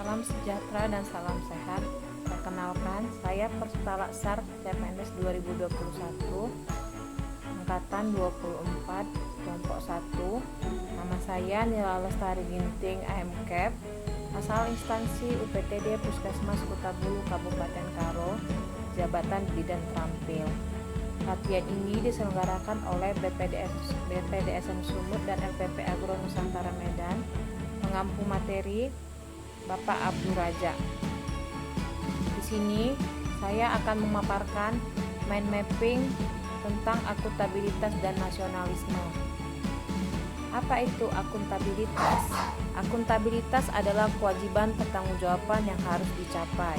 Salam sejahtera dan salam sehat. Perkenalkan, saya peserta Laksar CPNS 2021 Angkatan 24 Kelompok 1. Nama saya Nila Lestari Ginting AMKEP, asal instansi UPTD Puskesmas Kota Bulu Kabupaten Karo, Jabatan Bidan Terampil. Latihan ini diselenggarakan oleh BPDSM Sumut dan LPP Agro Nusantara Medan. Pengampu materi Bapak Abdul Raja. Di sini saya akan memaparkan mind mapping tentang akuntabilitas dan nasionalisme. Apa itu akuntabilitas? Akuntabilitas adalah kewajiban pertanggungjawaban yang harus dicapai.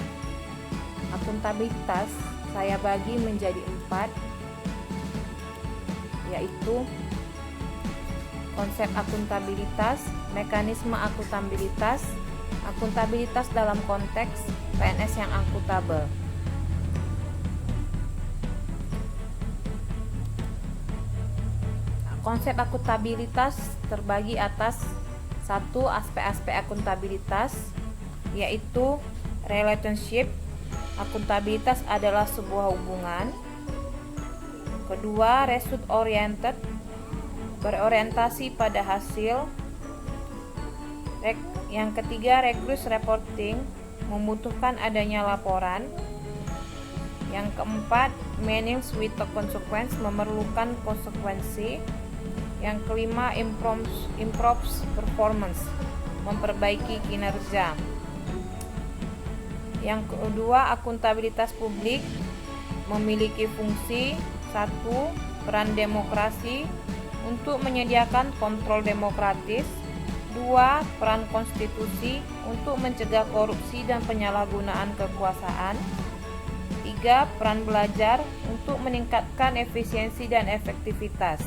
Akuntabilitas saya bagi menjadi 4, yaitu konsep akuntabilitas, mekanisme akuntabilitas, akuntabilitas dalam konteks PNS yang akuntabel. Konsep akuntabilitas terbagi atas 1. Aspek-aspek akuntabilitas, yaitu relationship. Akuntabilitas adalah sebuah hubungan. Kedua, result oriented, berorientasi pada hasil. Yang ketiga, recurse reporting, membutuhkan adanya laporan. Yang keempat, meanings with the consequence, memerlukan konsekuensi. Yang kelima, improves performance, memperbaiki kinerja. Yang kedua, akuntabilitas publik, memiliki fungsi 1. Peran demokrasi untuk menyediakan kontrol demokratis. 2. Peran konstitusi untuk mencegah korupsi dan penyalahgunaan kekuasaan. 3. Peran belajar untuk meningkatkan efisiensi dan efektivitas.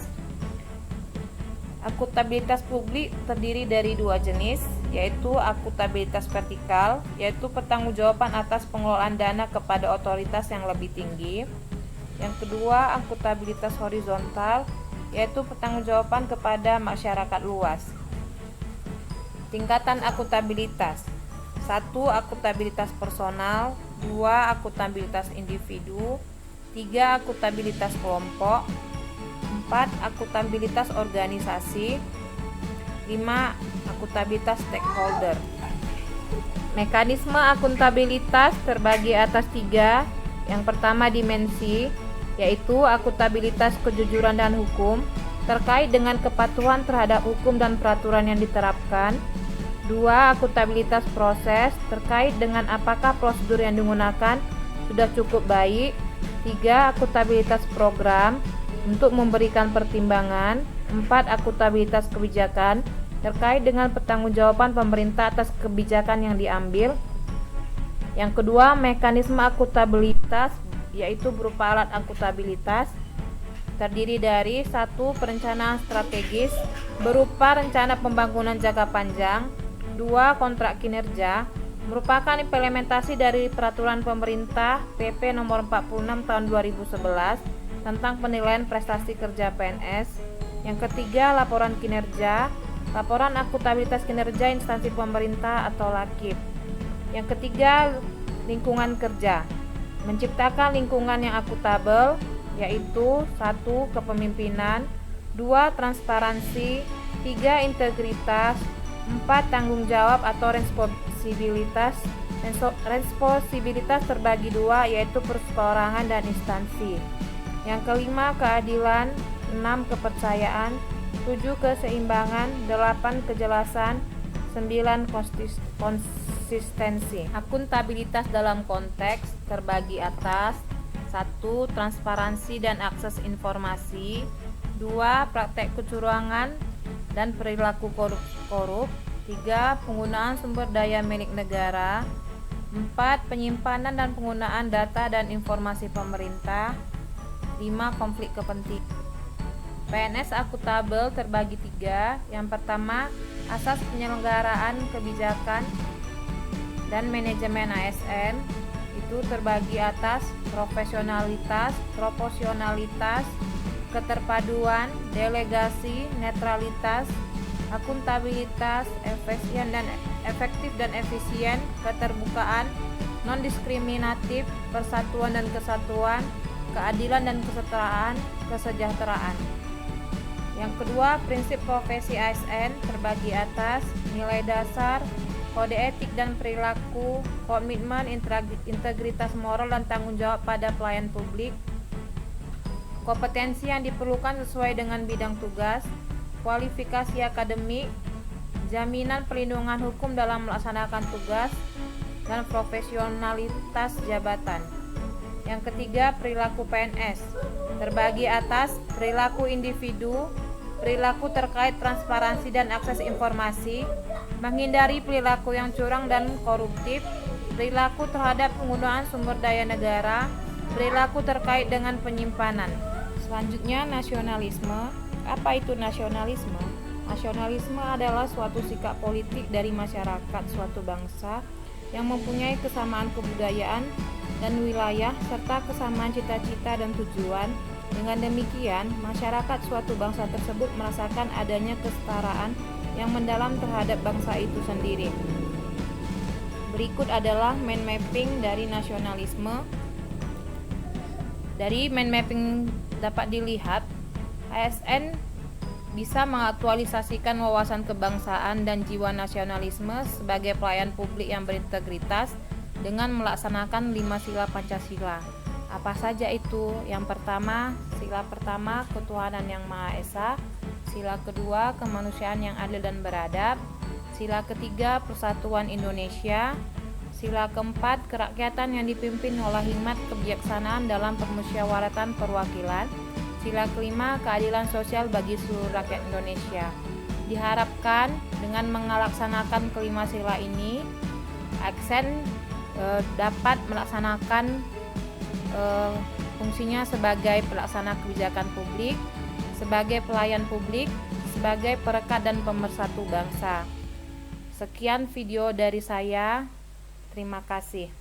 Akuntabilitas publik terdiri dari 2 jenis, yaitu akuntabilitas vertikal, yaitu pertanggungjawaban atas pengelolaan dana kepada otoritas yang lebih tinggi. Yang kedua, akuntabilitas horizontal, yaitu pertanggungjawaban kepada masyarakat luas. Tingkatan akuntabilitas: 1. Akuntabilitas personal. 2. Akuntabilitas individu. 3. Akuntabilitas kelompok. 4. Akuntabilitas organisasi. 5. Akuntabilitas stakeholder. Mekanisme akuntabilitas terbagi atas 3. Yang pertama, dimensi, yaitu akuntabilitas kejujuran dan hukum, terkait dengan kepatuhan terhadap hukum dan peraturan yang diterapkan. 2. Akuntabilitas proses, terkait dengan apakah prosedur yang digunakan sudah cukup baik. 3. Akuntabilitas program, untuk memberikan pertimbangan. 4. Akuntabilitas kebijakan, terkait dengan pertanggungjawaban pemerintah atas kebijakan yang diambil. Yang kedua, mekanisme akuntabilitas, yaitu berupa alat akuntabilitas, terdiri dari 1. Perencanaan strategis, berupa rencana pembangunan jangka panjang. 2. Kontrak kinerja, merupakan implementasi dari peraturan pemerintah PP nomor 46 tahun 2011 tentang penilaian prestasi kerja PNS. Yang ketiga, laporan kinerja, laporan akuntabilitas kinerja instansi pemerintah atau LAKIP. Yang ketiga, lingkungan kerja, menciptakan lingkungan yang akuntabel, yaitu 1. Kepemimpinan. 2. Transparansi. 3. Integritas. 4. Tanggung jawab atau responsibilitas. Responsibilitas terbagi 2, yaitu perseorangan dan instansi. Yang kelima, keadilan. 6. Kepercayaan. 7. Keseimbangan. 8. Kejelasan. 9. Konsistensi. Akuntabilitas dalam konteks terbagi atas 1. Transparansi dan akses informasi. 2. Praktek kecurangan dan perilaku korup. 3. Penggunaan sumber daya milik negara. 4. Penyimpanan dan penggunaan data dan informasi pemerintah. 5. Konflik kepentingan. PNS akuntabel terbagi 3. Yang pertama, asas penyelenggaraan kebijakan dan manajemen ASN, itu terbagi atas profesionalitas, proporsionalitas, keterpaduan, delegasi, netralitas, akuntabilitas, efektif dan efisien, keterbukaan, non-diskriminatif, persatuan dan kesatuan, keadilan dan kesetaraan, kesejahteraan. Yang kedua, prinsip profesi ASN terbagi atas nilai dasar, kode etik dan perilaku, komitmen, integritas moral dan tanggung jawab pada pelayan publik, kompetensi yang diperlukan sesuai dengan bidang tugas, kualifikasi akademik, jaminan perlindungan hukum dalam melaksanakan tugas, dan profesionalitas jabatan. Yang ketiga, perilaku PNS terbagi atas perilaku individu, perilaku terkait transparansi dan akses informasi, menghindari perilaku yang curang dan koruptif, perilaku terhadap penggunaan sumber daya negara, perilaku terkait dengan penyimpanan. Selanjutnya, nasionalisme. Apa itu nasionalisme? Nasionalisme adalah suatu sikap politik dari masyarakat suatu bangsa yang mempunyai kesamaan kebudayaan dan wilayah serta kesamaan cita-cita dan tujuan. Dengan demikian, masyarakat suatu bangsa tersebut merasakan adanya kesetaraan yang mendalam terhadap bangsa itu sendiri. Berikut adalah mind mapping dari nasionalisme. Dari mind mapping dapat dilihat, ASN bisa mengaktualisasikan wawasan kebangsaan dan jiwa nasionalisme sebagai pelayan publik yang berintegritas dengan melaksanakan 5 sila Pancasila. Apa saja itu? Yang pertama, sila pertama, ketuhanan yang Maha Esa. Sila kedua, kemanusiaan yang adil dan beradab. Sila ketiga, persatuan Indonesia. Sila keempat, kerakyatan yang dipimpin oleh hikmat kebijaksanaan dalam permusyawaratan perwakilan. Sila kelima, keadilan sosial bagi seluruh rakyat Indonesia. Diharapkan dengan melaksanakan kelima sila ini, ASN dapat melaksanakan fungsinya sebagai pelaksana kebijakan publik, sebagai pelayan publik, sebagai perekat dan pemersatu bangsa. Sekian video dari saya. Terima kasih.